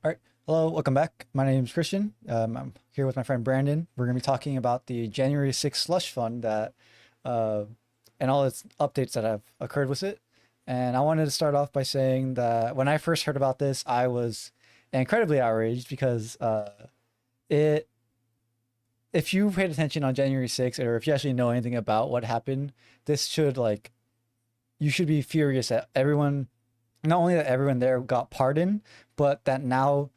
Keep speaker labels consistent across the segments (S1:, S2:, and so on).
S1: All right. Hello, welcome back. My name is Christian. I'm here with my friend Brandon. We're going to be talking about the January 6th slush fund uh, and all its updates that have occurred with it. And I wanted to start off by saying that when I first heard about this, I was incredibly outraged because it, if you paid attention on January 6th, or if you actually know anything about what happened, this should you should be furious at everyone. Not only that everyone there got pardoned, but that now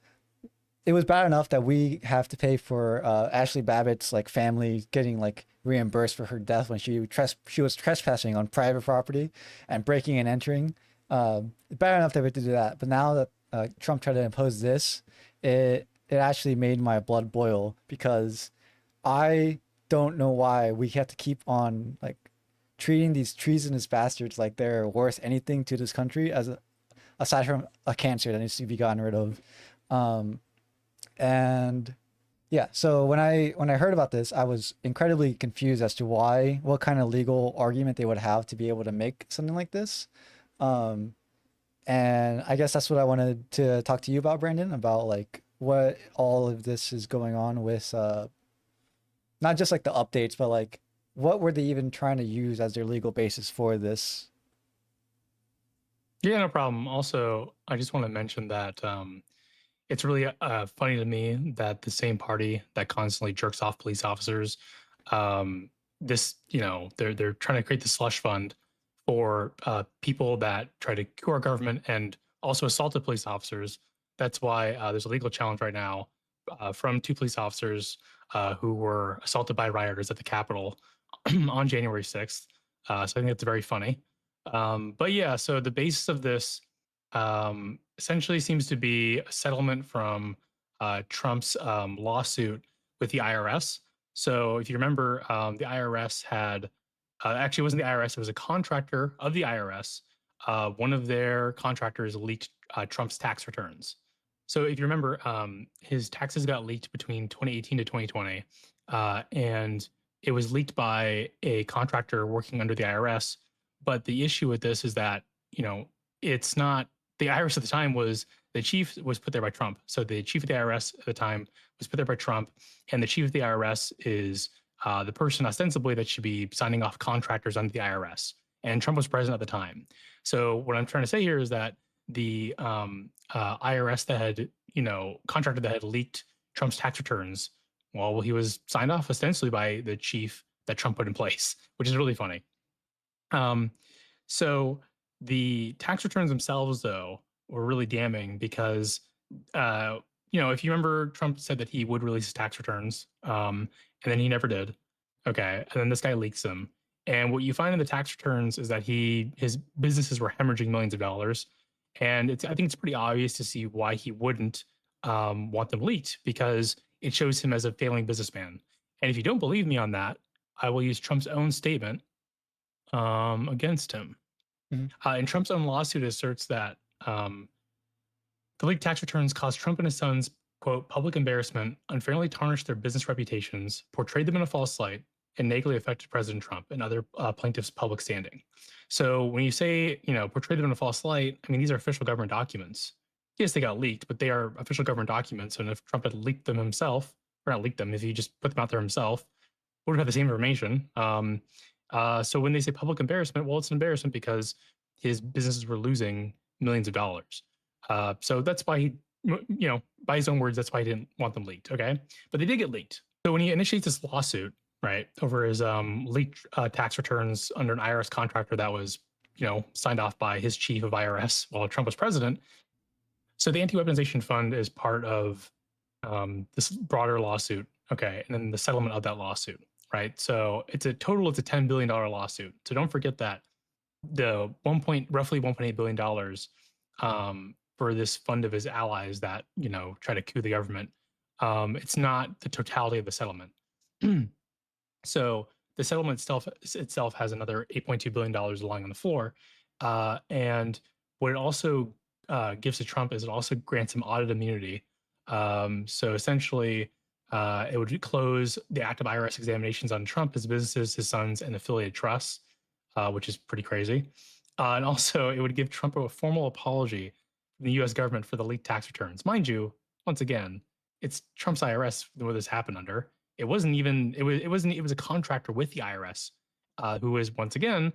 S1: it was bad enough that we have to pay for Ashley Babbitt's family getting reimbursed for her death when she was trespassing on private property and breaking and entering. Bad enough that we had to do that, but now that Trump tried to impose this, it actually made my blood boil because I don't know why we have to keep on treating these treasonous bastards like they're worth anything to this country aside from a cancer that needs to be gotten rid of. Um, and yeah, so when I heard about this, I was incredibly confused as to what kind of legal argument they would have to be able to make something like this. Um, and I guess that's what I wanted to talk to you about, Brandon, about what all of this is going on with not just the updates, but what were they even trying to use as their legal basis for this?
S2: Yeah, no problem. Also, I just want to mention that it's really funny to me that the same party that constantly jerks off police officers, they're trying to create the slush fund for people that try to coup our government and also assaulted police officers. That's why there's a legal challenge right now from two police officers who were assaulted by rioters at the Capitol on January 6th. So I think it's very funny. But yeah, so the basis of this essentially seems to be a settlement from Trump's lawsuit with the IRS. So if you remember, the IRS had actually it wasn't the IRS; it was a contractor of the IRS. One of their contractors leaked Trump's tax returns. So if you remember, his taxes got leaked between 2018 to 2020, and it was leaked by a contractor working under the IRS. But the issue with this is that it's not the IRS at the time was the chief was put there by Trump. So the chief of the IRS at the time was put there by Trump, and the chief of the IRS is the person ostensibly that should be signing off contractors under the IRS. And Trump was president at the time. So what I'm trying to say here is that the IRS that had contractor that had leaked Trump's tax returns, well, he was signed off ostensibly by the chief that Trump put in place, which is really funny. Um, so the tax returns themselves, though, were really damning because, if you remember, Trump said that he would release his tax returns, and then he never did. Okay, and then this guy leaks them. And what you find in the tax returns is that his businesses were hemorrhaging millions of dollars, and I think it's pretty obvious to see why he wouldn't want them leaked because it shows him as a failing businessman. And if you don't believe me on that, I will use Trump's own statement against him.
S1: Mhm.
S2: In Trump's own lawsuit asserts that the leaked tax returns caused Trump and his sons, quote, public embarrassment, unfairly tarnished their business reputations, portrayed them in a false light, and negatively affected President Trump and other plaintiffs' public standing. So when you say, portray them in a false light, I mean, these are official government documents. Yes, they got leaked, but they are official government documents. And if Trump had leaked them himself, or not leaked them, if he just put them out there himself, would have had the same information. So when they say public embarrassment, well, it's an embarrassment because his businesses were losing millions of dollars. So that's why by his own words, that's why he didn't want them leaked. Okay, but they did get leaked. So when he initiates this lawsuit, right, over his leaked tax returns under an IRS contractor that was, signed off by his chief of IRS while Trump was president. So the anti-weaponization fund is part of this broader lawsuit. Okay, and then the settlement of that lawsuit, right? So it's a $10 billion lawsuit. So don't forget that the roughly $1.8 billion for this fund of his allies that try to coup the government. It's not the totality of the settlement. So the settlement itself has another $8.2 billion lying on the floor, and what it also gives to Trump is it also grants him audit immunity. So essentially, it would close the active IRS examinations on Trump, his businesses, his sons, and affiliated trusts, which is pretty crazy. And also, it would give Trump a formal apology the U.S. government for the leaked tax returns. Mind you, once again, it's Trump's IRS where this happened under. It wasn't even. It was a contractor with the IRS, who was once again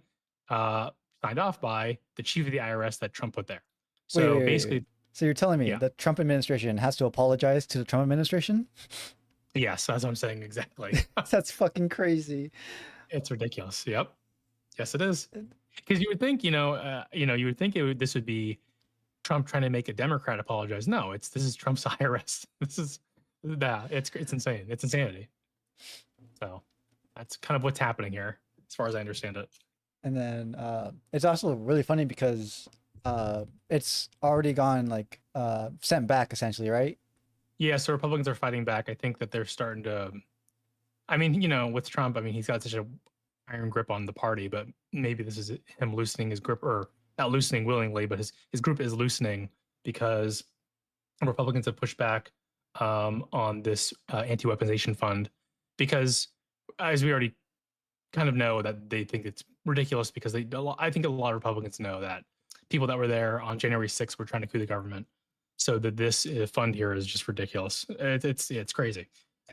S2: uh, signed off by the chief of the IRS that Trump put there.
S1: Wait,
S2: So
S1: wait, wait, wait.
S2: basically,
S1: So you're telling me
S2: yeah,
S1: the Trump administration has to apologize to the Trump administration?
S2: yes, that's what I'm saying exactly.
S1: That's fucking crazy.
S2: It's ridiculous. Yep. Yes, it is. Because you would think, you would think this would be Trump trying to make a Democrat apologize. No, this is Trump's IRS. It's insane. It's insanity. So that's kind of what's happening here, as far as I understand it.
S1: And then it's also really funny because it's already gone like sent back essentially, right?
S2: Yeah, so Republicans are fighting back. I think that they're starting to. I mean, with Trump, I mean, he's got such a iron grip on the party, but maybe this is him loosening his grip, or not loosening willingly, but his grip is loosening because Republicans have pushed back on this anti-weaponization fund because, as we already kind of know, that they think it's ridiculous because I think a lot of Republicans know that people that were there on January 6th were trying to coup the government. So that this fund here is just ridiculous. It's crazy.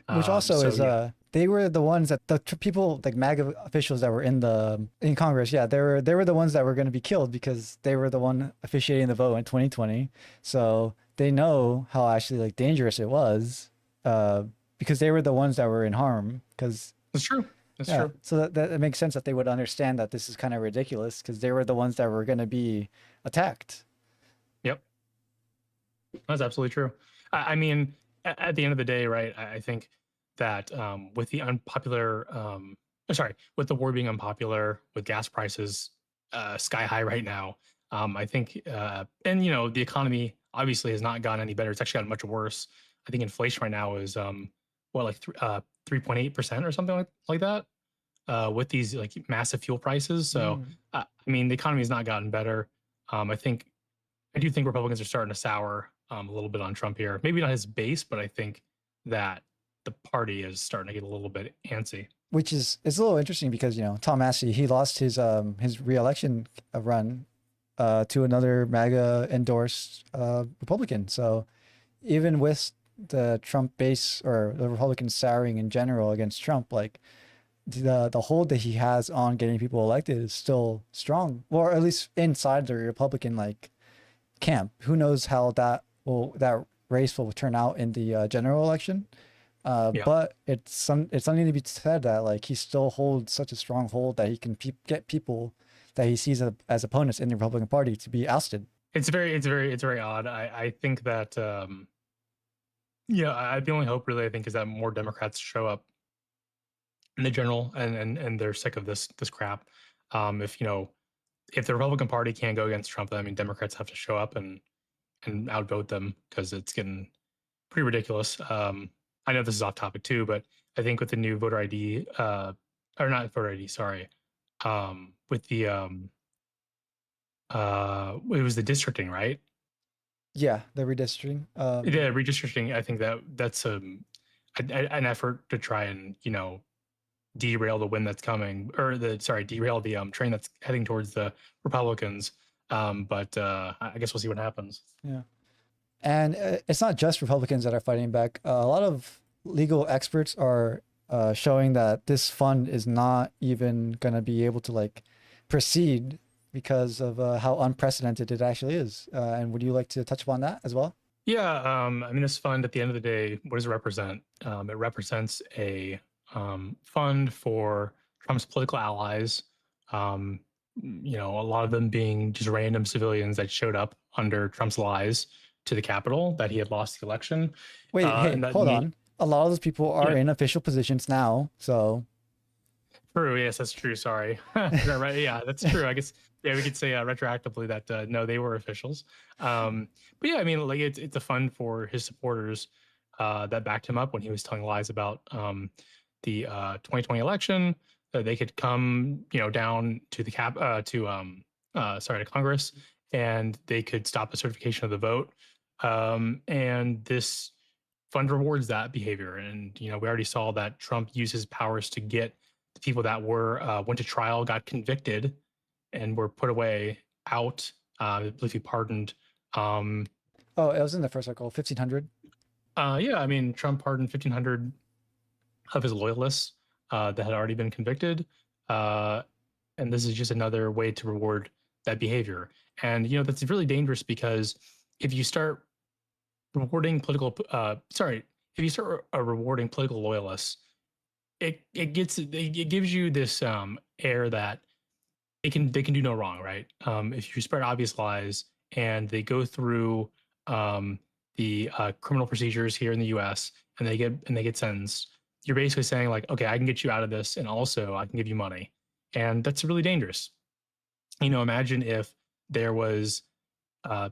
S1: Which also
S2: So
S1: is
S2: yeah,
S1: they were the ones that people like MAGA officials that were in Congress, yeah, they were the ones that were going to be killed because they were the one officiating the vote in 2020. So they know how actually like dangerous it was, uh, because they were the ones that were in harm. Because
S2: it's true. It's
S1: yeah,
S2: true.
S1: so that makes sense that they would understand that this is kind of ridiculous because they were the ones that were going to be attacked.
S2: Yep, that's absolutely true. I mean, at the end of the day, right? I think that with the unpopular, sorry, with the war being unpopular, with gas prices sky high right now, I think, and the economy obviously has not gotten any better. It's actually gotten much worse. I think inflation right now is what, like 3.8% or something like that, with these like massive fuel prices. So
S1: Mm.
S2: I mean, the economy has not gotten better. I do think Republicans are starting to sour a little bit on Trump here. Maybe not his base, but I think that the party is starting to get a little bit antsy.
S1: Which is it's a little interesting because Tom Massey he lost his reelection run to another MAGA endorsed Republican. So even with the Trump base or the Republicans souring in general against Trump, like the hold that he has on getting people elected is still strong, or at least inside the Republican like camp. Who knows how that race will turn out in the general election?
S2: Yeah,
S1: But it's something to be said that like he still holds such a strong hold that he can get people that he sees as opponents in the Republican Party to be ousted.
S2: it's very odd. I think that yeah, the only hope really I think is that more Democrats show up in the general, and they're sick of this crap. If if the Republican Party can't go against Trump, then I mean Democrats have to show up and outvote them because it's getting pretty ridiculous. I know this is off topic too, but I think with the new voter ID, or not voter ID, sorry, with the it was the districting, right?
S1: Yeah, the redistricting.
S2: Yeah, redistricting. I think that's an effort to try and derail the wind that's coming, or derail the train that's heading towards the Republicans. But I guess we'll see what happens.
S1: Yeah. And it's not just Republicans that are fighting back. A lot of legal experts are showing that this fund is not even going to be able to like proceed because of how unprecedented it actually is. And would you like to touch upon that as well?
S2: Yeah, I mean, this fund at the end of the day, what does it represent? It represents a fund for Trump's political allies. A lot of them being just random civilians that showed up under Trump's lies to the Capitol that he had lost the election,
S1: Wait, hey,
S2: and that
S1: hold on. A lot of those people are
S2: yeah,
S1: in official positions now, so
S2: true. Yes, that's true. Sorry. Right. Yeah, that's true. I guess, yeah, we could say retroactively that no, they were officials. But yeah, I mean, like it's a fund for his supporters that backed him up when he was telling lies about the 2020 election. They could come, down to the to Congress, and they could stop the certification of the vote. And this fund rewards that behavior. And we already saw that Trump used his powers to get the people that were went to trial, got convicted, and were put away out. I believe he pardoned Um,
S1: Oh, it was in the first article, 1500.
S2: yeah, I mean, Trump pardoned 1,500 of his loyalists that had already been convicted. Uh, and this is just another way to reward that behavior. And, that's really dangerous because if you start rewarding if you start rewarding political loyalists, it gives you this air that they can do no wrong, right? If you spread obvious lies and they go through um, the criminal procedures here in the U.S. and they get sentenced, you're basically saying like, okay, I can get you out of this, and also I can give you money, and that's really dangerous. Imagine if there was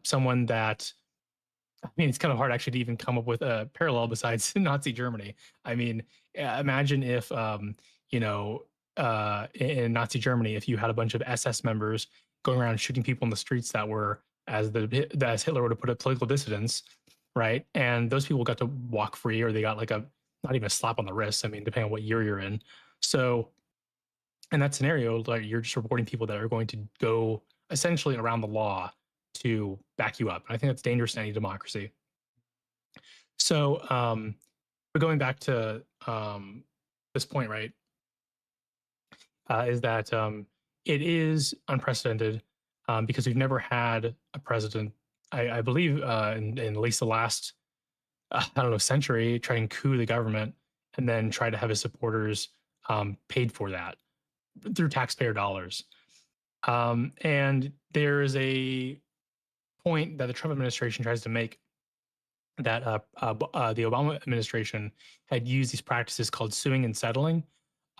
S2: someone that I mean, it's kind of hard actually to even come up with a parallel besides Nazi Germany. I mean, imagine if, you know, in Nazi Germany, if you had a bunch of SS members going around shooting people in the streets that were, as Hitler would have put it, political dissidents, right? And those people got to walk free, or they got like a not even a slap on the wrist. I mean, depending on what year you're in. So in that scenario, like you're just rewarding people that are going to go essentially around the law to back you up. And I think that's dangerous in any democracy. So, but going back to this point, right, is that it is unprecedented because we've never had a president, I believe, in at least the last, I don't know, century, try and coup the government and then try to have his supporters paid for that through taxpayer dollars. And there is a point that the Trump administration tries to make that the Obama administration had used these practices called suing and settling.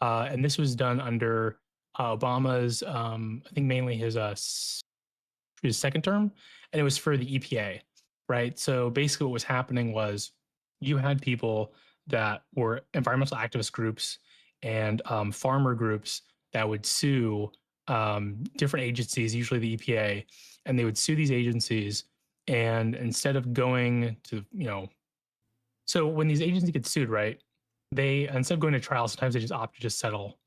S2: And this was done under Obama's, I think mainly his second term, and it was for the EPA, right? So basically, what was happening was you had people that were environmental activist groups and farmer groups that would sue different agencies, usually the EPA, and they would sue these agencies. And instead of going to, so when these agencies get sued, right, they instead of going to trial, sometimes they just opt to just settle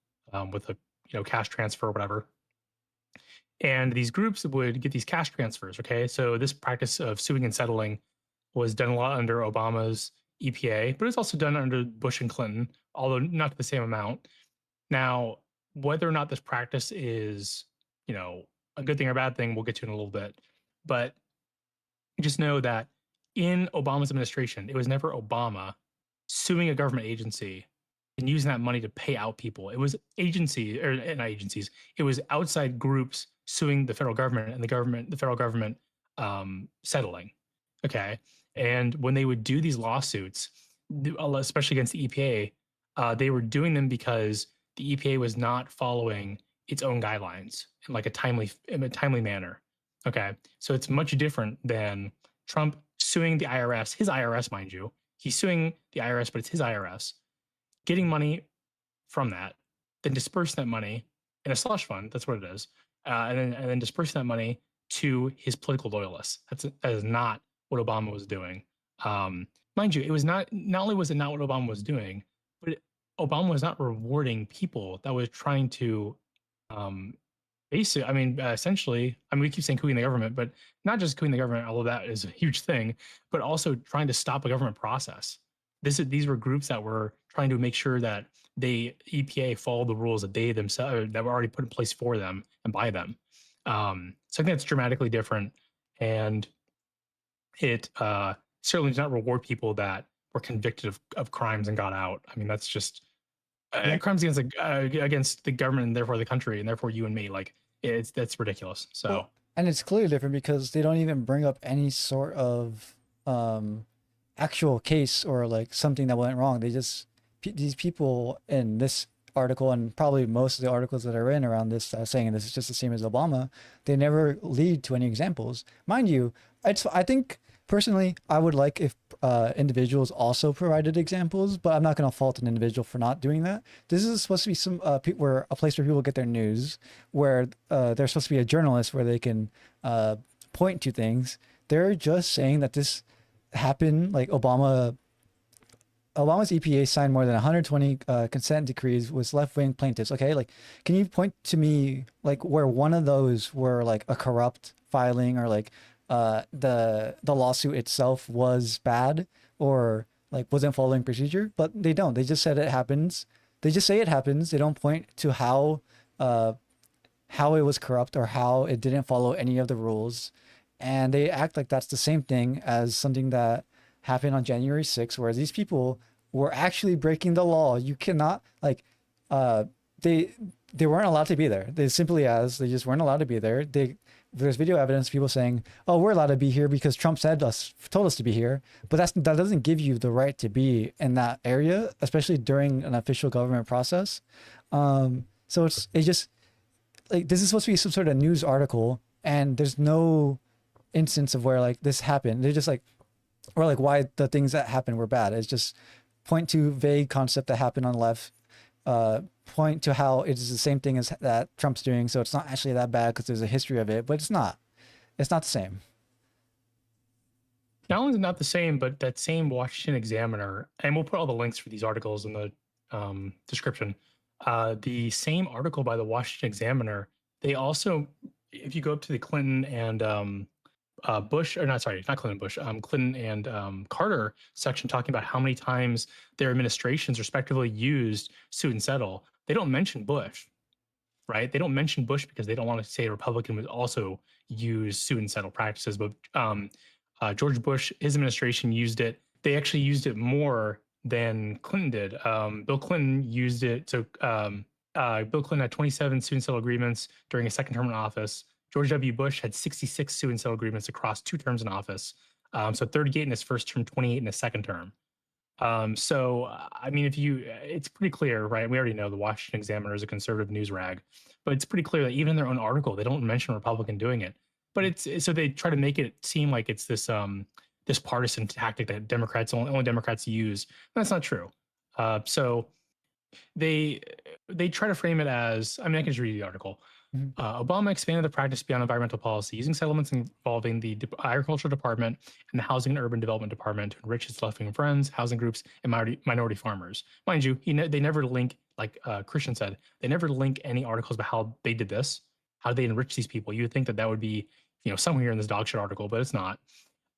S2: with a cash transfer or whatever. And these groups would get these cash transfers. Okay, so this practice of suing and settling was done a lot under Obama's EPA, but it's also done under Bush and Clinton, although not to the same amount. Now, whether or not this practice is, a good thing or a bad thing, we'll get to in a little bit. But just know that in Obama's administration, it was never Obama suing a government agency and using that money to pay out people. It was agencies, or not agencies, it was outside groups suing the federal government, and the federal government settling. Okay. And when they would do these lawsuits, especially against the EPA, they were doing them because the EPA was not following its own guidelines in a timely manner. Okay. So it's much different than Trump suing the IRS, his IRS, mind you. He's suing the IRS, but it's his IRS, getting money from that, then dispersing that money in a slush fund. That's what it is. And then dispersing that money to his political loyalists. That is not what Obama was doing. Mind you, it was not only was it not what Obama was doing, but Obama was not rewarding people that was trying to basically, essentially, we keep saying coupping the government, but not just coupping the government, although that is a huge thing, but also trying to stop a government process. These were groups that were trying to make sure that the EPA followed the rules that they themselves that were already put in place for them and by them. So I think that's dramatically different, and it certainly does not reward people that were convicted of crimes and got out. I mean, that's just
S1: Yeah.
S2: crimes against the government and therefore the country and therefore you and me. Like that's ridiculous. So
S1: Well, and it's clearly different because they don't even bring up any sort of actual case or like something that went wrong. They just these people in this article and probably most of the articles that are in around this saying this is just the same as Obama, they never lead to any examples. Mind you, I think personally I would like if individuals also provided examples, but I'm not going to fault an individual for not doing that. This is supposed to be where a place where people get their news, where there's supposed to be a journalist where they can point to things. They're just saying that this happened, like Obama's EPA signed more than 120 consent decrees with left-wing plaintiffs. Okay, like, can you point to me like where one of those were like a corrupt filing or like the lawsuit itself was bad or like wasn't following procedure, but they don't. They just said it happens. They just say it happens. They don't point to uh how it was corrupt or how it didn't follow any of the rules. And they act like that's the same thing as something that happened on January 6th, whereas these people were actually breaking the law. You cannot like uh they they weren't allowed to be there. They just weren't allowed to be there. There's video evidence of people saying, "Oh, we're allowed to be here because Trump told us to be here." But that doesn't give you the right to be in that area, especially during an official government process. So it just like this is supposed to be some sort of news article, and there's no instance of where like this happened. They're just like, or like why the things that happened were bad. It's just point to vague concept that happened on the left, point to how it is the same thing as that Trump's doing, so it's not actually that bad because there's a history of it, but it's not. It's not the same.
S2: Not only is it not the same, but that same Washington Examiner, and we'll put all the links for these articles in the description. The same article by the Washington Examiner, they also, if you go up to the Clinton and Bush, or not, sorry, not Clinton Bush, Clinton and Carter section talking about how many times their administrations respectively used sue and settle, they don't mention Bush, right? They don't mention Bush because they don't want to say a Republican would also use sue and settle practices. But George Bush, his administration used it. They actually used it more than Clinton did. Bill Clinton used it. So Bill Clinton had 27 sue and settle agreements during his second term in office. George W. Bush had 66 sue and settle agreements across 2 terms in office. So 38 in his first term, 28 in his second term. I mean, it's pretty clear, right? We already know the Washington Examiner is a conservative news rag, but it's pretty clear that even in their own article, they don't mention a Republican doing it. But so they try to make it seem like it's this this partisan tactic that only Democrats use. That's not true. So they try to frame it as, I mean, I can just read the article. Obama expanded the practice beyond environmental policy, using settlements involving the Agricultural Department and the Housing and Urban Development Department to enrich his left-wing friends, housing groups, and minority farmers. Mind you, they never link, like Christian said, they never link any articles about how they did this, how they enrich these people. You would think that would be, somewhere here in this dog shit article, but it's not.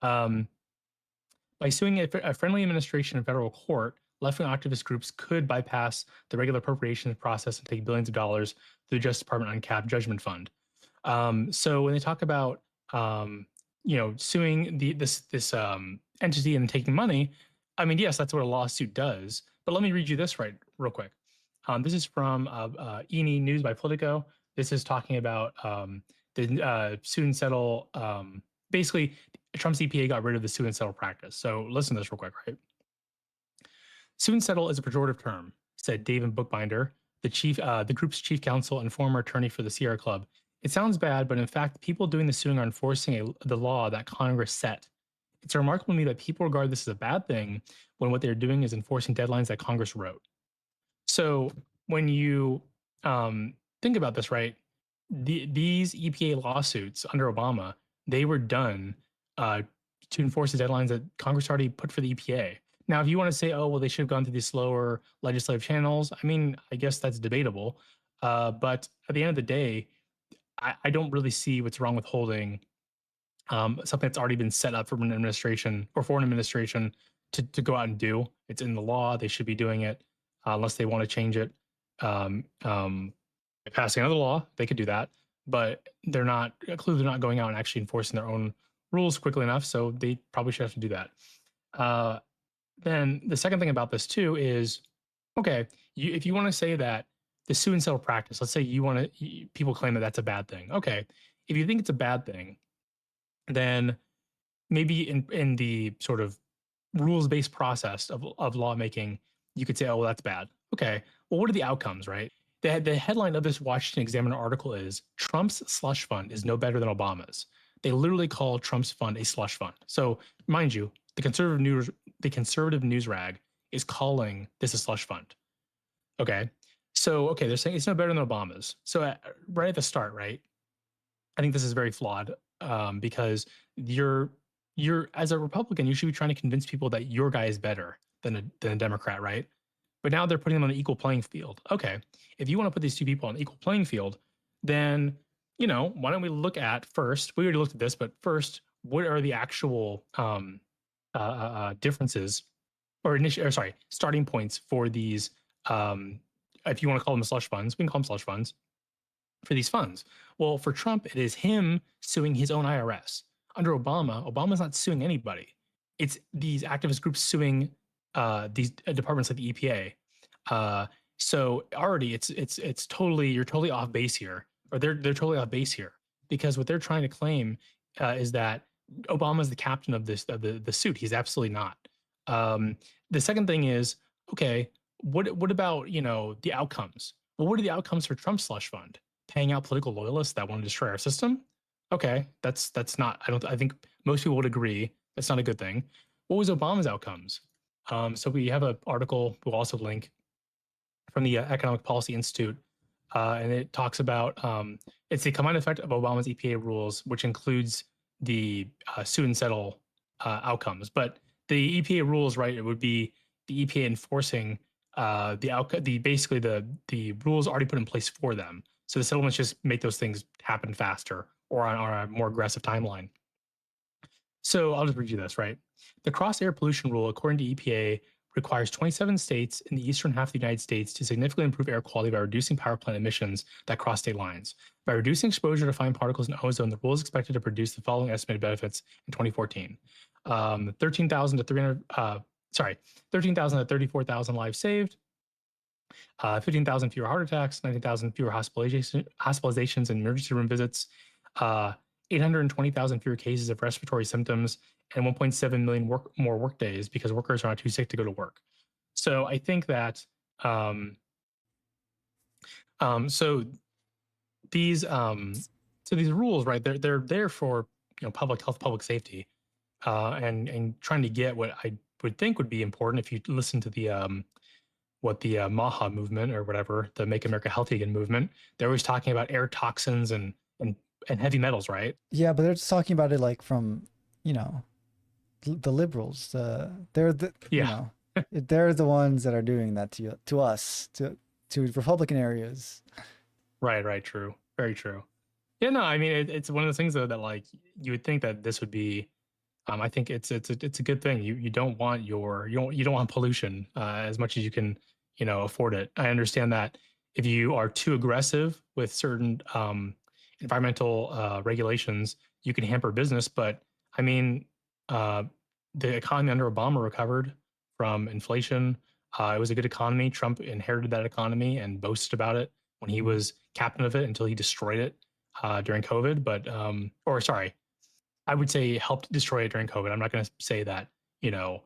S2: By suing a friendly administration in federal court, left-wing activist groups could bypass the regular appropriations process and take billions of dollars through the Justice Department uncapped judgment fund. So when they talk about suing this entity and taking money, I mean, yes, that's what a lawsuit does. But let me read you this real quick. This is from E&E News by Politico. This is talking about the sue and settle. Basically, Trump's EPA got rid of the sue and settle practice. So listen to this real quick, right? Sue and settle is a pejorative term, said David Bookbinder, the group's chief counsel and former attorney for the Sierra Club. It sounds bad, but in fact, people doing the suing are enforcing the law that Congress set. It's remarkable to me that people regard this as a bad thing when what they're doing is enforcing deadlines that Congress wrote. So when you think about this, right, these EPA lawsuits under Obama, they were done to enforce the deadlines that Congress already put for the EPA. Now, if you want to say, oh, well, they should have gone through these slower legislative channels, I mean, I guess that's debatable. But at the end of the day, I don't really see what's wrong with holding something that's already been set up for an administration to go out and do. It's in the law. They should be doing it unless they want to change it. Passing another law, they could do that. But they're not going out and actually enforcing their own rules quickly enough. So they probably should have to do that. Then the second thing about this too is, okay, if you want to say that the sue and settle practice, let's say people claim that that's a bad thing. Okay, if you think it's a bad thing, then maybe in the sort of rules-based process of lawmaking, you could say, oh, well, that's bad. Okay, well, what are the outcomes, right? The headline of this Washington Examiner article is Trump's slush fund is no better than Obama's. They literally call Trump's fund a slush fund. So mind you, the conservative news rag is calling this a slush fund. Okay. So, okay, they're saying it's no better than Obama's. So right at the start, right, I think this is very flawed because you're as a Republican, you should be trying to convince people that your guy is better than a Democrat, right? But now they're putting them on an equal playing field. Okay, if you want to put these two people on an equal playing field, then, why don't we look at first, we already looked at this, but first, what are the actual differences or starting points for these, um, if you want to call them slush funds, we can call them slush funds for these funds. Well, for Trump, it is him suing his own IRS. Under Obama, Obama's not suing anybody. It's these activist groups suing these departments like the EPA. So already, it's totally, you're totally off base here, or they're totally off base here, because what they're trying to claim is that Obama's the captain of this, of the suit. He's absolutely not. The second thing is, okay, what about, you know, the outcomes? Well, what are the outcomes for Trump's slush fund? Paying out political loyalists that want to destroy our system? Okay, that's not. I think most people would agree that's not a good thing. What was Obama's outcomes? So we have an article we'll also link from the Economic Policy Institute, and it talks about it's the combined effect of Obama's EPA rules, which includes the sue and settle outcomes. But the EPA rules, right? It would be the EPA enforcing basically the rules already put in place for them. So the settlements just make those things happen faster or on a more aggressive timeline. So I'll just read you this, right? The cross air pollution rule, according to EPA, requires 27 states in the eastern half of the United States to significantly improve air quality by reducing power plant emissions that cross state lines. By reducing exposure to fine particles in ozone, the rule is expected to produce the following estimated benefits in 2014: 13,000 to 34,000 lives saved, 15,000 fewer heart attacks, 19,000 fewer hospitalizations and emergency room visits, 820,000 fewer cases of respiratory symptoms, and 1.7 million more work days because workers are not too sick to go to work. So I think that so these rules, right? They're there for, you know, public health, public safety, and trying to get what I would think would be important if you listen to the what the MAHA movement or whatever, the Make America Healthy Again movement. They're always talking about air toxins and heavy metals, right?
S1: Yeah, but they're just talking about it like from, you know, the liberals. They're the, you
S2: Yeah.
S1: know, they're the ones that are doing that to us, to Republican areas.
S2: Right. True. Very true. Yeah. No, I mean, it's one of those things though that, like, you would think that this would be. I think it's a good thing. You don't want you don't want pollution as much as you can, you know, afford it. I understand that if you are too aggressive with certain environmental regulations, you can hamper business. But I mean, uh, the economy under Obama recovered from inflation. It was a good economy. Trump inherited that economy and boasted about it when he was captain of it until he destroyed it during COVID. But or sorry, I would say helped destroy it during COVID. I'm not going to say that, you know,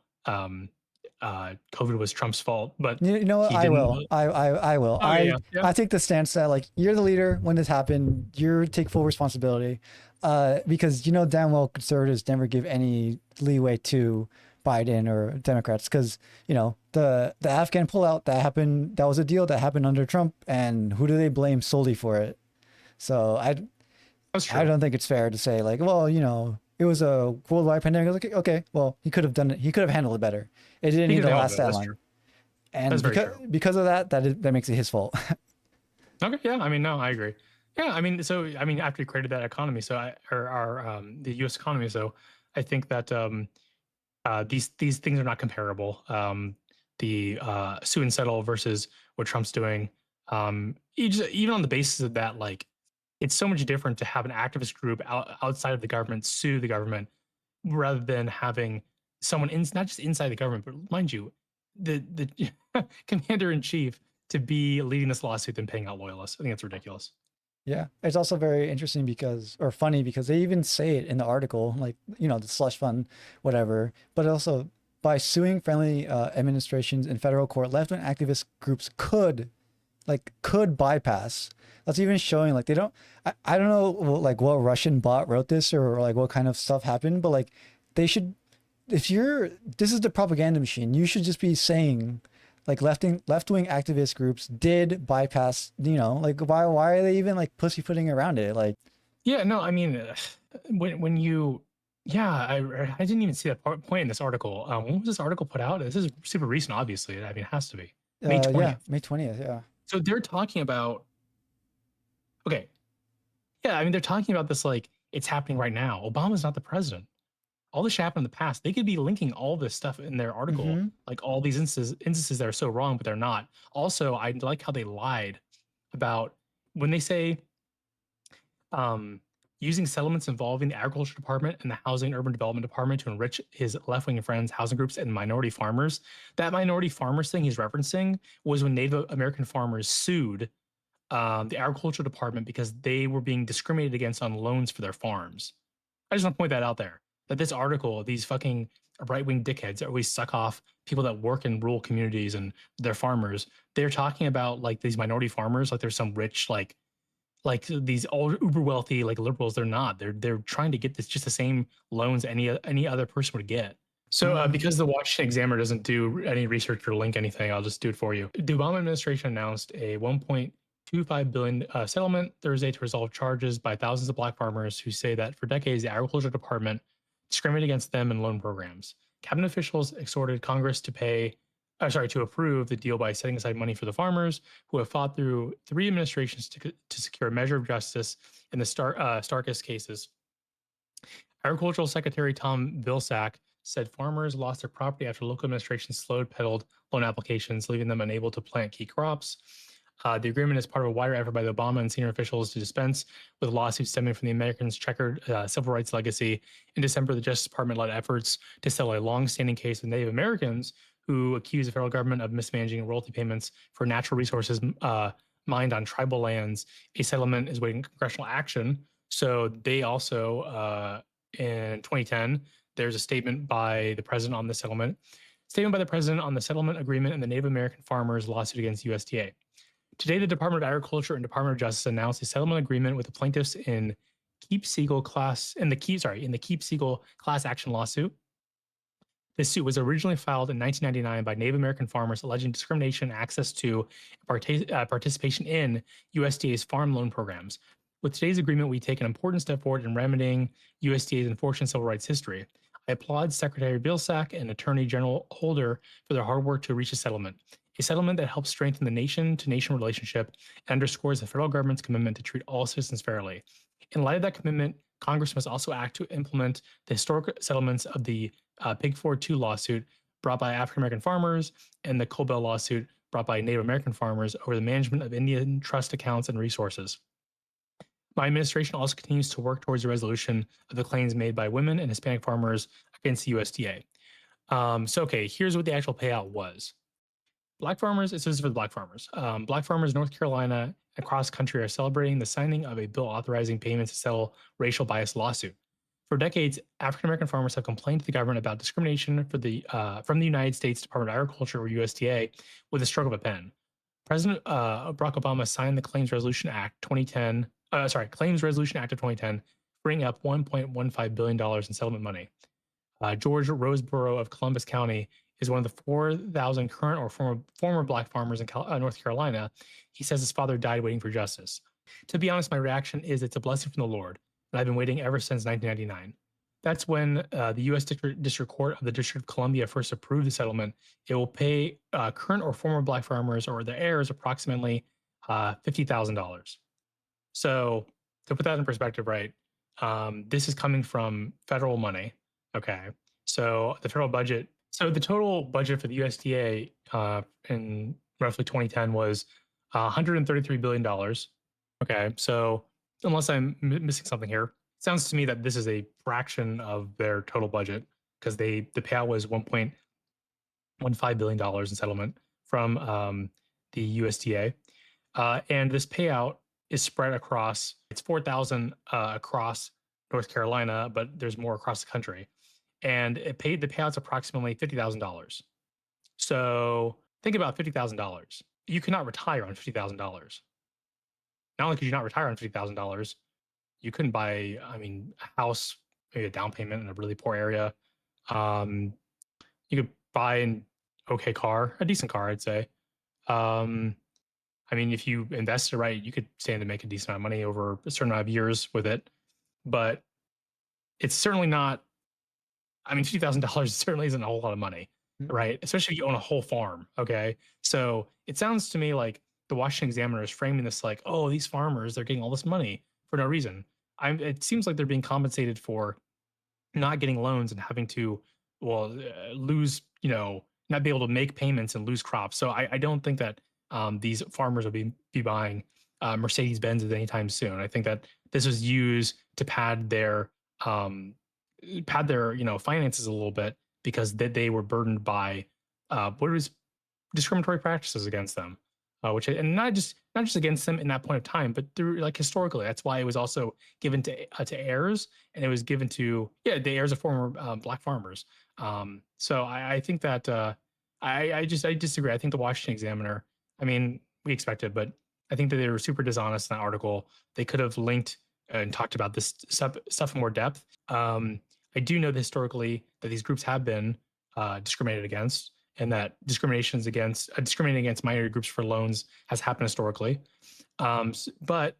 S2: COVID was Trump's fault, but
S1: You know what?
S2: he
S1: I
S2: didn't.
S1: will. I will.
S2: Okay, yeah.
S1: I take the stance that like you're the leader when this happened. You take full responsibility, because you know damn well conservatives never give any leeway to Biden or Democrats, because you know the Afghan pullout that happened, that was a deal that happened under Trump, and who do they blame solely for it? So
S2: That's
S1: I
S2: true.
S1: don't think it's fair to say like, well, you know, it was a worldwide pandemic. Like, okay, well, he could have done it. He could have handled it better. It didn't
S2: He
S1: need
S2: could
S1: to
S2: handle
S1: last
S2: that.
S1: that
S2: That's true.
S1: long, and
S2: That's very true.
S1: because of that, that makes it his fault.
S2: Okay, yeah. I mean, no, I agree. Yeah, I mean, so I mean, after he created that economy, so or our the U.S. economy, so I think that these things are not comparable. The sue and settle versus what Trump's doing. Even on the basis of that, like, it's so much different to have an activist group outside of the government sue the government rather than having someone not just inside the government, but mind you, the commander in chief to be leading this lawsuit and paying out loyalists. I think that's ridiculous.
S1: Yeah, it's also very interesting because, or funny because they even say it in the article, like, you know, the slush fund, whatever. But also, by suing friendly administrations in federal court, left-wing activist groups could bypass. That's even showing like they don't. I don't know like what Russian bot wrote this or like what kind of stuff happened, but like they should. If you're this is the propaganda machine, you should just be saying like left wing activist groups did bypass. You know, like why are they even like pussyfooting around it? Like
S2: Yeah, no, I mean, when you, yeah, I didn't even see that point in this article. When was this article put out? This is super recent, obviously. I mean, it has to be May
S1: yeah,
S2: 20th.
S1: May 20th. Yeah.
S2: So they're talking about, okay, yeah, I mean, they're talking about this like It's happening right now. Obama's not the president. All this shit happened in the past. They could be linking all this stuff in their article,
S1: Mm-hmm.
S2: like all these instances that are so wrong, but they're not. Also, I like how they lied about when they say um, using settlements involving the agriculture department and the housing and urban development department to enrich his left-wing friends, housing groups, and minority farmers. That minority farmers thing he's referencing was when Native American farmers sued the agriculture department because they were being discriminated against on loans for their farms. I just want to point that out there. That this article, these fucking right-wing dickheads that always suck off people that work in rural communities and their farmers. They're talking about like these minority farmers, like there's some rich, like these all uber wealthy like liberals. They're not. They're trying to get this just the same loans any other person would get. So
S1: Mm-hmm.
S2: because the Washington Examiner doesn't do any research or link anything, I'll just do it for you. The Obama administration announced a 1.25 billion settlement Thursday to resolve charges by thousands of black farmers who say that for decades the agriculture department discriminated against them in loan programs. Cabinet officials exhorted Congress to approve the deal by setting aside money for the farmers who have fought through 3 administrations to secure a measure of justice in the starkest cases. Agricultural Secretary Tom Vilsack said farmers lost their property after local administrations slowed pedaled loan applications, leaving them unable to plant key crops. The agreement is part of a wider effort by the Obama and senior officials to dispense with lawsuits stemming from the Americans' checkered civil rights legacy. In December, the Justice Department led efforts to settle a long-standing case with Native Americans who accused the federal government of mismanaging royalty payments for natural resources mined on tribal lands. A settlement is waiting congressional action. So they also, in 2010, there's a statement by the president on the settlement. Statement by the president on the settlement agreement and the Native American farmers lawsuit against USDA. Today, the Department of Agriculture and Department of Justice announced a settlement agreement with the plaintiffs in the Keep Siegel class action lawsuit. This suit was originally filed in 1999 by Native American farmers alleging discrimination in access to participation in USDA's farm loan programs. With today's agreement, we take an important step forward in remedying USDA's unfortunate civil rights history. I applaud Secretary Vilsack and Attorney General Holder for their hard work to reach a settlement that helps strengthen the nation-to-nation relationship and underscores the federal government's commitment to treat all citizens fairly. In light of that commitment, Congress must also act to implement the historic settlements of the Pig Ford 2 lawsuit brought by African American farmers and the Cobell lawsuit brought by Native American farmers over the management of Indian trust accounts and resources. My administration also continues to work towards a resolution of the claims made by women and Hispanic farmers against the USDA. Okay, here's what the actual payout was. Black farmers, this is for the black farmers. Black farmers in North Carolina and across the country are celebrating the signing of a bill authorizing payments to settle racial bias lawsuit. For decades, African American farmers have complained to the government about discrimination from the United States Department of Agriculture, or USDA, with a stroke of a pen. President Barack Obama signed the Claims Resolution Act of 2010, bringing up $1.15 billion in settlement money. George Roseboro of Columbus County is one of the 4,000 current or former black farmers in North Carolina. He says his father died waiting for justice. To be honest, my reaction is it's a blessing from the Lord, and I've been waiting ever since 1999. That's when the U.S. District Court of the District of Columbia first approved the settlement. It will pay current or former black farmers or their heirs approximately $50,000. So to put that in perspective, right, this is coming from federal money. Okay, so the federal budget. So the total budget for the USDA in roughly 2010 was $133 billion. Okay, so unless I'm missing something here, it sounds to me that this is a fraction of their total budget because the payout was $1.15 billion in settlement from the USDA. And this payout is spread across, it's 4,000 across North Carolina, but there's more across the country. And the payout's approximately $50,000. So think about $50,000. You cannot retire on $50,000. Not only could you not retire on $50,000, you couldn't buy, a house, maybe a down payment in a really poor area. You could buy an okay car, a decent car, I'd say. If you invested right, you could stand to make a decent amount of money over a certain amount of years with it. But it's certainly not, $50,000 certainly isn't a whole lot of money, right? Especially if you own a whole farm, okay? So it sounds to me like the Washington Examiner is framing this like, oh, these farmers, they're getting all this money for no reason. It seems like they're being compensated for not getting loans and having to, well, lose, not be able to make payments and lose crops. So I don't think that these farmers will be buying Mercedes Benzes anytime soon. I think that this was used to um, pad their finances a little bit because they were burdened by what was discriminatory practices against them, which and not just against them in that point of time, but through like historically. That's why it was also given to heirs, and it was given to the heirs of former black farmers. So I think that I disagree. I think the Washington Examiner. I mean, we expected, but I think that they were super dishonest in that article. They could have linked and talked about this stuff in more depth. I do know that historically that these groups have been discriminated against, and that discriminating against minority groups for loans has happened historically. But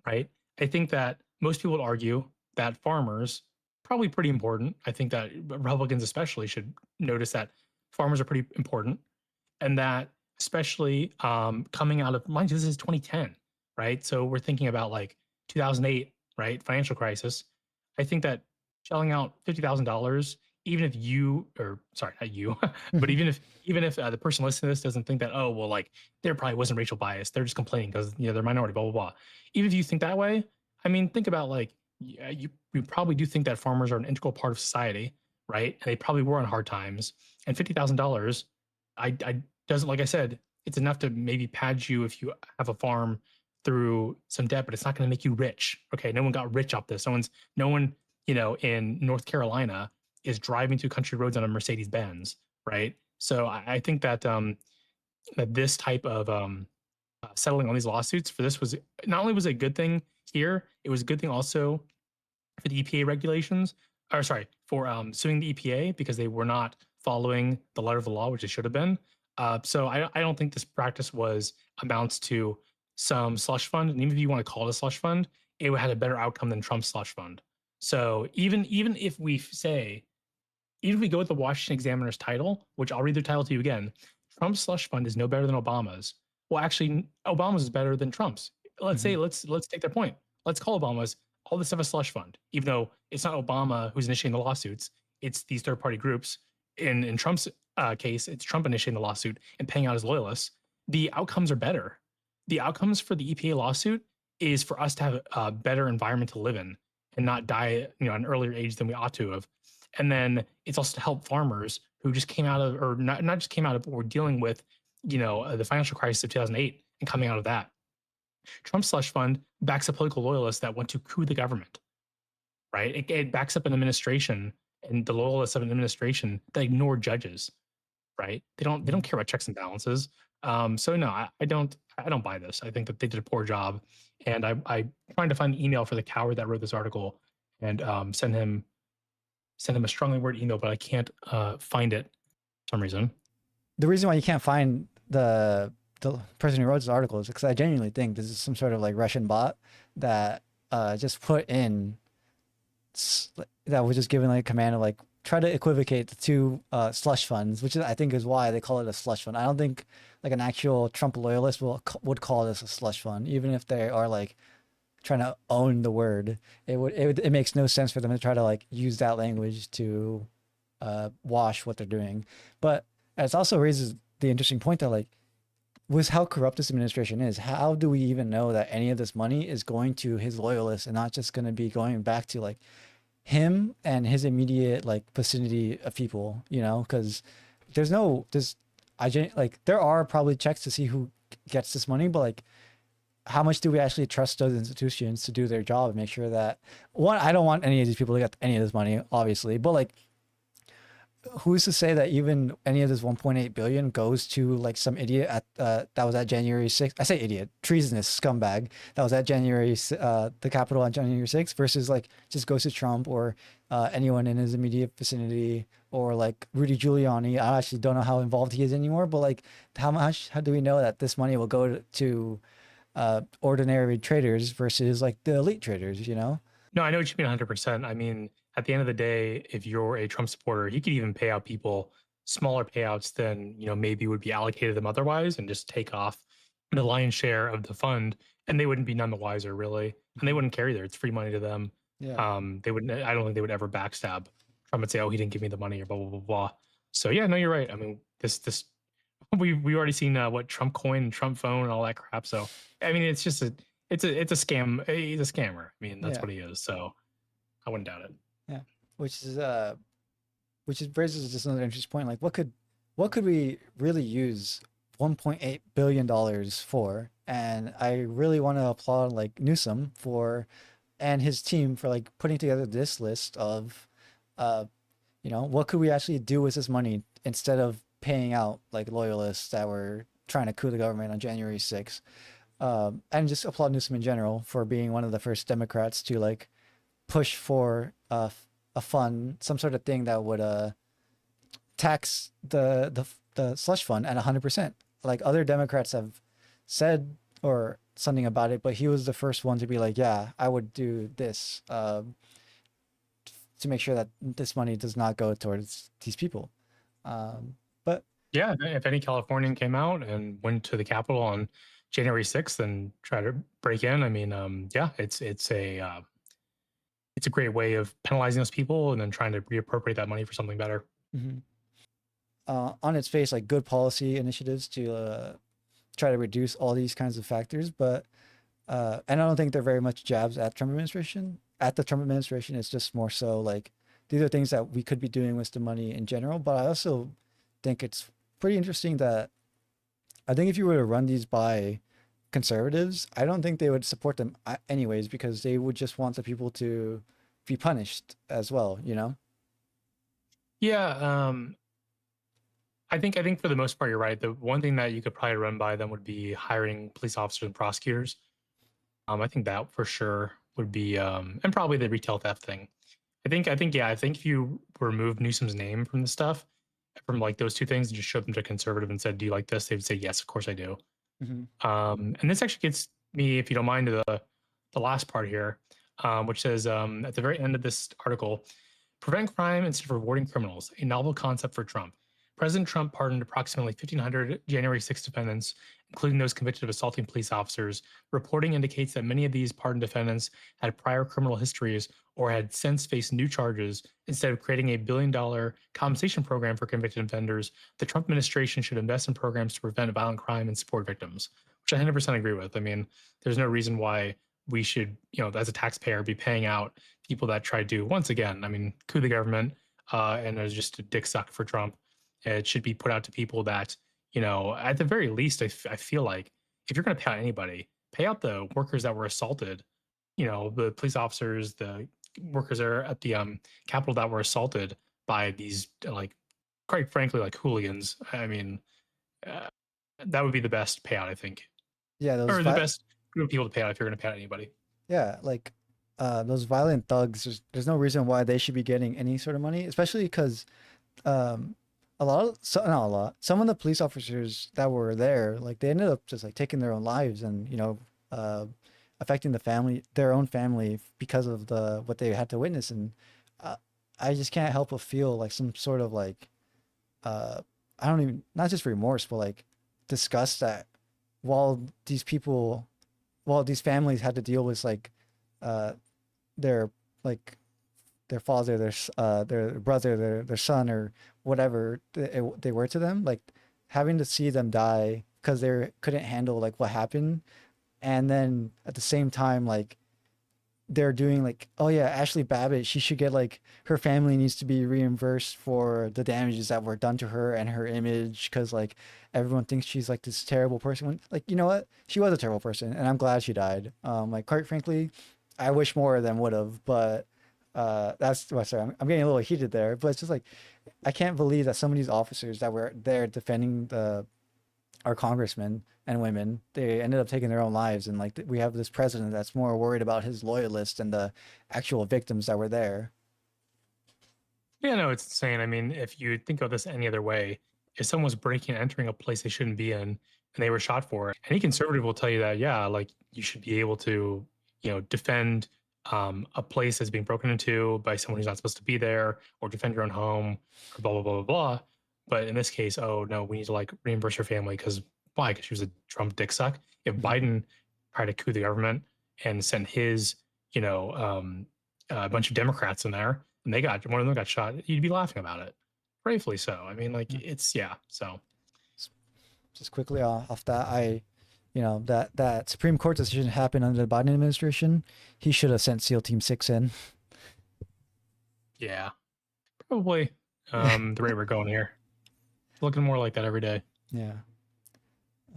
S2: right, I think that most people would argue that farmers probably pretty important. I think that Republicans especially should notice that farmers are pretty important, and that especially coming out of, mind you, this is 2010, right? So we're thinking about like 2008, right? Financial crisis. I think that shelling out $50,000, even if you, or sorry, not you, but even if the person listening to this doesn't think that, oh well, like there probably wasn't racial bias, they're just complaining because they're minority, blah blah blah. Even if you think that way, I mean, think about like, yeah, you probably do think that farmers are an integral part of society, right? And they probably were on hard times. And $50,000, I doesn't, like I said, it's enough to maybe pad you if you have a farm through some debt, but it's not going to make you rich. Okay, no one got rich off this. No one, in North Carolina is driving through country roads on a Mercedes Benz, right? So I think that that this type of settling on these lawsuits for this was not only was it a good thing here, it was a good thing also for the EPA regulations, or sorry, for suing the EPA because they were not following the letter of the law, which they should have been. So I don't think this practice amounts to some slush fund, and even if you want to call it a slush fund, it had a better outcome than Trump's slush fund. So even if we say, even if we go with the Washington Examiner's title, which I'll read the title to you again, Trump's slush fund is no better than Obama's. Well, actually, Obama's is better than Trump's. Let's say let's take their point. Let's call Obama's all this stuff a slush fund, even though it's not Obama who's initiating the lawsuits. It's these third party groups. In Trump's case, it's Trump initiating the lawsuit and paying out his loyalists. The outcomes are better. The outcomes for the EPA lawsuit is for us to have a better environment to live in and not die, at an earlier age than we ought to have. And then it's also to help farmers who just came out of, or not just came out of, but were dealing with, the financial crisis of 2008 and coming out of that. Trump's slush fund backs up political loyalists that want to coup the government, right? It backs up an administration and the loyalists of an administration that ignore judges, right? They don't care about checks and balances. So no, I don't buy this. I think that they did a poor job, and I trying to find the email for the coward that wrote this article and send him a strongly worded email, but I can't find it for some reason.
S1: The reason why you can't find the person who wrote this article is because I genuinely think this is some sort of like Russian bot that just put in that was just given like a command of like try to equivocate the two slush funds, which is, I think is why they call it a slush fund. I don't think like an actual Trump loyalist would call this a slush fund, even if they are like trying to own the word. It makes no sense for them to try to like use that language to wash what they're doing. But it also raises the interesting point that like was how corrupt this administration is. How do we even know that any of this money is going to his loyalists and not just going to be going back to like him and his immediate like vicinity of people, because like there are probably checks to see who gets this money, but like how much do we actually trust those institutions to do their job and make sure that one, I don't want any of these people to get any of this money, obviously, but like who's to say that even any of this 1.8 billion goes to like some idiot at that was at January 6th. I say idiot, treasonous scumbag that was at the Capitol on January 6th versus like just goes to Trump or anyone in his immediate vicinity or like Rudy Giuliani. I actually don't know how involved he is anymore, but like how do we know that this money will go to ordinary traders versus like the elite traders,
S2: No, I know what you mean 100%. I mean, at the end of the day, if you're a Trump supporter, he could even pay out people smaller payouts than, maybe would be allocated them otherwise and just take off, the lion's share of the fund, and they wouldn't be none the wiser, really, and they
S1: Mhm.
S2: wouldn't care either. It's free money to them.
S1: Yeah.
S2: They wouldn't. I don't think they would ever backstab Trump and say, "Oh, he didn't give me the money," or blah blah blah blah. So yeah, no, you're right. I mean, this we already seen what Trump coin and Trump phone and all that crap. So I mean, it's just it's a scam. He's a scammer. I mean, that's
S1: Yeah.
S2: what he is. So I wouldn't doubt it.
S1: Yeah. Which is raises just another interesting point. Like, what could we really use $1.8 billion for? And I really want to applaud like Newsom for and his team for like putting together this list of, uh, what could we actually do with this money instead of paying out like loyalists that were trying to coup the government on January 6th. And just applaud Newsom in general for being one of the first Democrats to like push for a fund, some sort of thing that would tax the slush fund at 100%. Like other Democrats have said or something about it, but he was the first one to be like, yeah, I would do this to make sure that this money does not go towards these people. But
S2: Yeah, if any Californian came out and went to the Capitol on January 6th and tried to break in, I mean, yeah, it's a great way of penalizing those people and then trying to reappropriate that money for something better.
S1: mhm. On its face, like good policy initiatives to try to reduce all these kinds of factors, but and I don't think they're very much jabs at Trump administration. At the Trump administration, it's just more so like these are things that we could be doing with the money in general. But I also think it's pretty interesting that I think if you were to run these by conservatives, I don't think they would support them anyways because they would just want the people to be punished as well, you know?
S2: Yeah, I think for the most part, you're right. The one thing that you could probably run by them would be hiring police officers and prosecutors. I think that for sure would be, and probably the retail theft thing. Yeah, I think if you remove Newsom's name from the stuff, from like those two things, and just showed them to a conservative and said, "Do you like this?" They would say, "Yes, of course I do."
S1: Hmm.
S2: And this actually gets me, if you don't mind, to the last part here, which says at the very end of this article, prevent crime instead of rewarding criminals, a novel concept for Trump. President Trump pardoned approximately 1,500 January 6 defendants, including those convicted of assaulting police officers. Reporting indicates that many of these pardoned defendants had prior criminal histories or had since faced new charges. Instead of creating a $1 billion compensation program for convicted offenders, the Trump administration should invest in programs to prevent violent crime and support victims, which I 100% agree with. I mean, there's no reason why we should, as a taxpayer, be paying out people that try to, once again, I mean, coup the government, and are just a dick suck for Trump. It should be put out to people that, at the very least, I feel like if you're going to pay out anybody, pay out the workers that were assaulted, the police officers, the workers that are at the Capitol that were assaulted by these, like, quite frankly, like hooligans. I mean, uh, that would be the best payout, I think,
S1: Yeah,
S2: or the best group of people to pay out if you're going to pay out anybody.
S1: yeah, like those violent thugs, there's no reason why they should be getting any sort of money, especially because um, not a lot, some of the police officers that were there, like they ended up just like taking their own lives and, uh, affecting their own family because of what they had to witness. And uh, I just can't help but feel like some sort of like, uh, I don't even, not just remorse, but like disgust that while these people, while these families had to deal with like, uh, their like their father, their brother, their son, or whatever they were to them, like having to see them die because they couldn't handle like what happened, and then at the same time, like they're doing like, oh yeah, Ashley Babbitt, she should get like her family needs to be reimbursed for the damages that were done to her and her image because like everyone thinks she's like this terrible person. When, like you know what, she was a terrible person, and I'm glad she died. Like quite frankly, I wish more of them would have, but that's well, sorry, I'm getting a little heated there, but it's just like I can't believe that some of these officers that were there defending our congressmen and women, they ended up taking their own lives, and like we have this president that's more worried about his loyalists and the actual victims that were there.
S2: Yeah, no, it's insane. I mean, if you think of this any other way, if someone was breaking and entering a place they shouldn't be in and they were shot for it, any conservative will tell you that, yeah, like you should be able to, defend a place that's being broken into by someone who's not supposed to be there, or defend your own home, or blah blah blah blah blah. But in this case, oh no, we need to like reimburse your family because Why? Because she was a Trump dick suck. If
S1: Mhm.
S2: Biden tried to coup the government and sent his, a bunch of Democrats in there, and one of them got shot, you'd be laughing about it. Gratefully so. I mean, like
S1: Yeah.
S2: yeah. So
S1: S- Just quickly off that, that Supreme Court decision happened under the Biden administration. He should have sent SEAL Team 6 in.
S2: yeah, probably the rate we're going here. It's looking more like that every day.
S1: Yeah.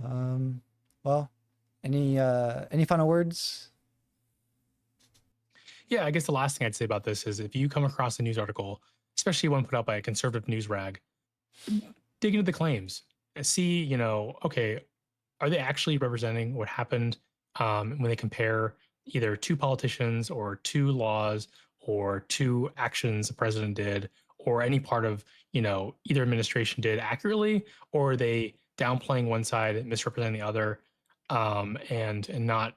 S1: Um, well, any final words?
S2: Yeah, I guess the last thing I'd say about this is if you come across a news article, especially one put out by a conservative news rag, dig into the claims and see, okay, are they actually representing what happened when they compare either two politicians or two laws or two actions the president did or any part of either administration did accurately, or are they downplaying one side, misrepresenting the other, and not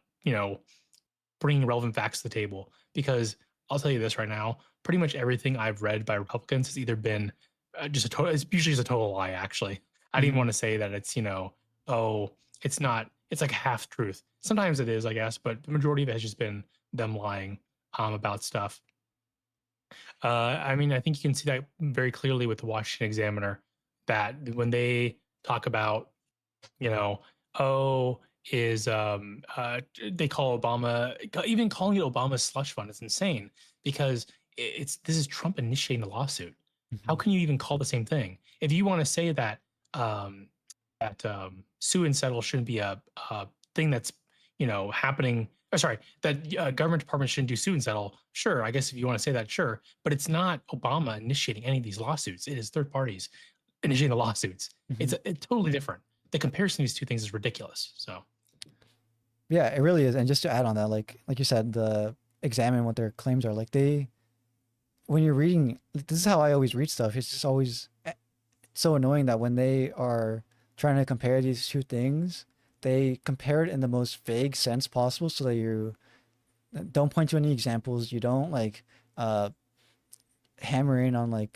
S2: bringing relevant facts to the table? Because I'll tell you this right now, pretty much everything I've read by Republicans has either been just a total, it's usually just a total lie, actually. I didn't want
S1: Hmm.
S2: to say that it's, oh, it's not, it's like half truth. Sometimes it is, I guess, but the majority of it has just been them lying about stuff. I mean, I think you can see that very clearly with the Washington Examiner, that when they talk about, you know, oh, is they call Obama, even calling it Obama's slush fund is insane, because this is Trump initiating the lawsuit. How
S1: Hmm.
S2: can you even call the same thing? If you want to say that um, sue and settle shouldn't be a thing that's happening. Or sorry, that government department shouldn't do sue and settle. Sure, I guess if you want to say that, sure, but it's not Obama initiating any of these lawsuits. It is third parties initiating the lawsuits.
S1: Hmm.
S2: It's totally different. The comparison of these two things is ridiculous. So
S1: Yeah, it really is. And just to add on that, like you said, examine what their claims are. Like when you're reading, this is how I always read stuff. It's just always so annoying that when they are trying to compare these two things, they compare it in the most vague sense possible, so that you don't point to any examples. You don't uh hammer in on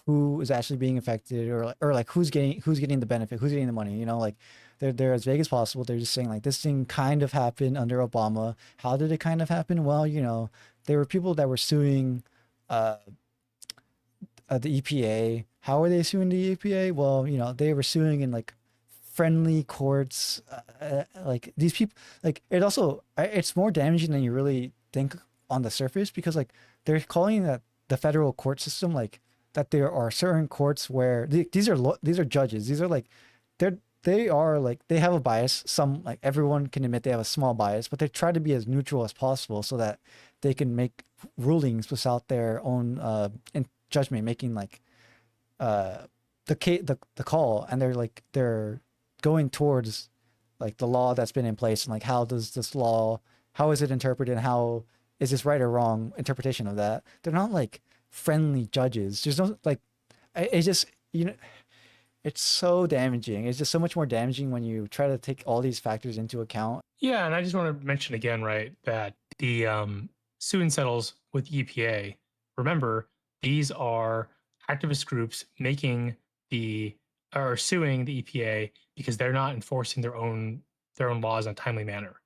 S1: who is actually being affected, or who's getting the benefit, who's getting the money. Like they're as vague as possible. They're just saying like this thing kind of happened under Obama. How did it kind of happen? Well, there were people that were suing uh, the EPA. How are they suing the EPA? Well, they were suing in friendly courts. Like these people, it's more damaging than you really think on the surface, because they're calling that the federal court system, that there are certain courts where these are judges. These are they have a bias. Some, like, everyone can admit they have a small bias, but they try to be as neutral as possible so that they can make rulings without their own in judgment making, uh the call. And they're going towards the law that's been in place, and how does this law, how is it interpreted, and how is this right or wrong interpretation of that. They're not friendly judges. There's no it's just, it's so damaging. It's just so much more damaging when you try to take all these factors into account.
S2: yeah, and I just want to mention again, right, that the sue and settles with EPA. Remember, these are activist groups making the or suing the EPA because they're not enforcing their own laws in a timely manner.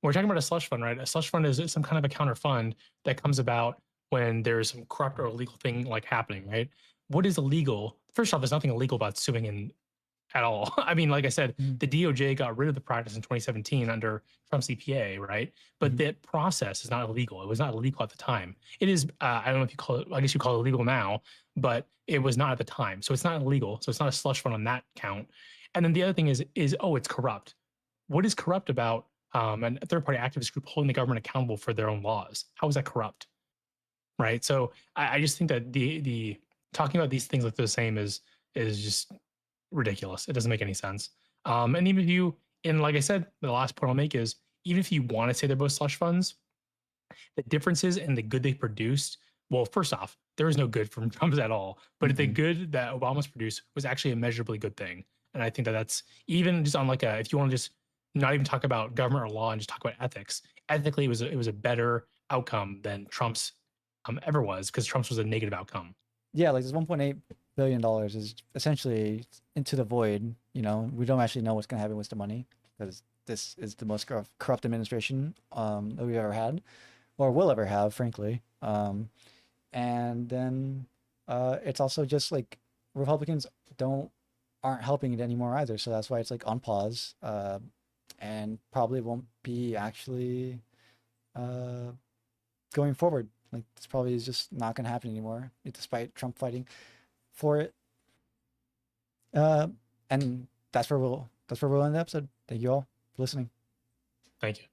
S2: We're talking about a slush fund, right? A slush fund is some kind of a counter fund that comes about when there's some corrupt or illegal thing happening, right? What is illegal? First off, there's nothing illegal about suing in at all. I mean, like I said,
S1: Mhm.
S2: the DOJ got rid of the practice in 2017 under Trump's EPA, right? But
S1: Mhm.
S2: that process is not illegal. It was not illegal at the time. It is, I don't know if you call it, I guess you call it illegal now, but it was not at the time. So it's not illegal. So it's not a slush fund on that count. And then the other thing is, oh, it's corrupt. What is corrupt about a third party activist group holding the government accountable for their own laws? How is that corrupt? Right. So I just think that the talking about these things like the same is just ridiculous. It doesn't make any sense. And even if you, and like I said, the last point I'll make is even if you want to say they're both slush funds, the differences in the good they produced. Well, first off, there is no good from Trump's at all, but the
S1: Mhm.
S2: good that Obama's produced was actually a measurably good thing. And I think that that's even just on if you want to just not even talk about government or law and just talk about ethics, ethically it was a better outcome than Trump's ever was, because Trump's was a negative outcome.
S1: Yeah, like this $1.8 billion is essentially into the void. You know, we don't actually know what's going to happen with the money because this is the most corrupt administration that we've ever had or will ever have, frankly. And then it's also just like Republicans don't aren't helping it anymore either. So that's why it's like on pause, and probably won't be actually uh, going forward. Like this probably is just not going to happen anymore, despite Trump fighting for it. Uh, and that's where we'll end the episode. Thank you all for listening.
S2: Thank you.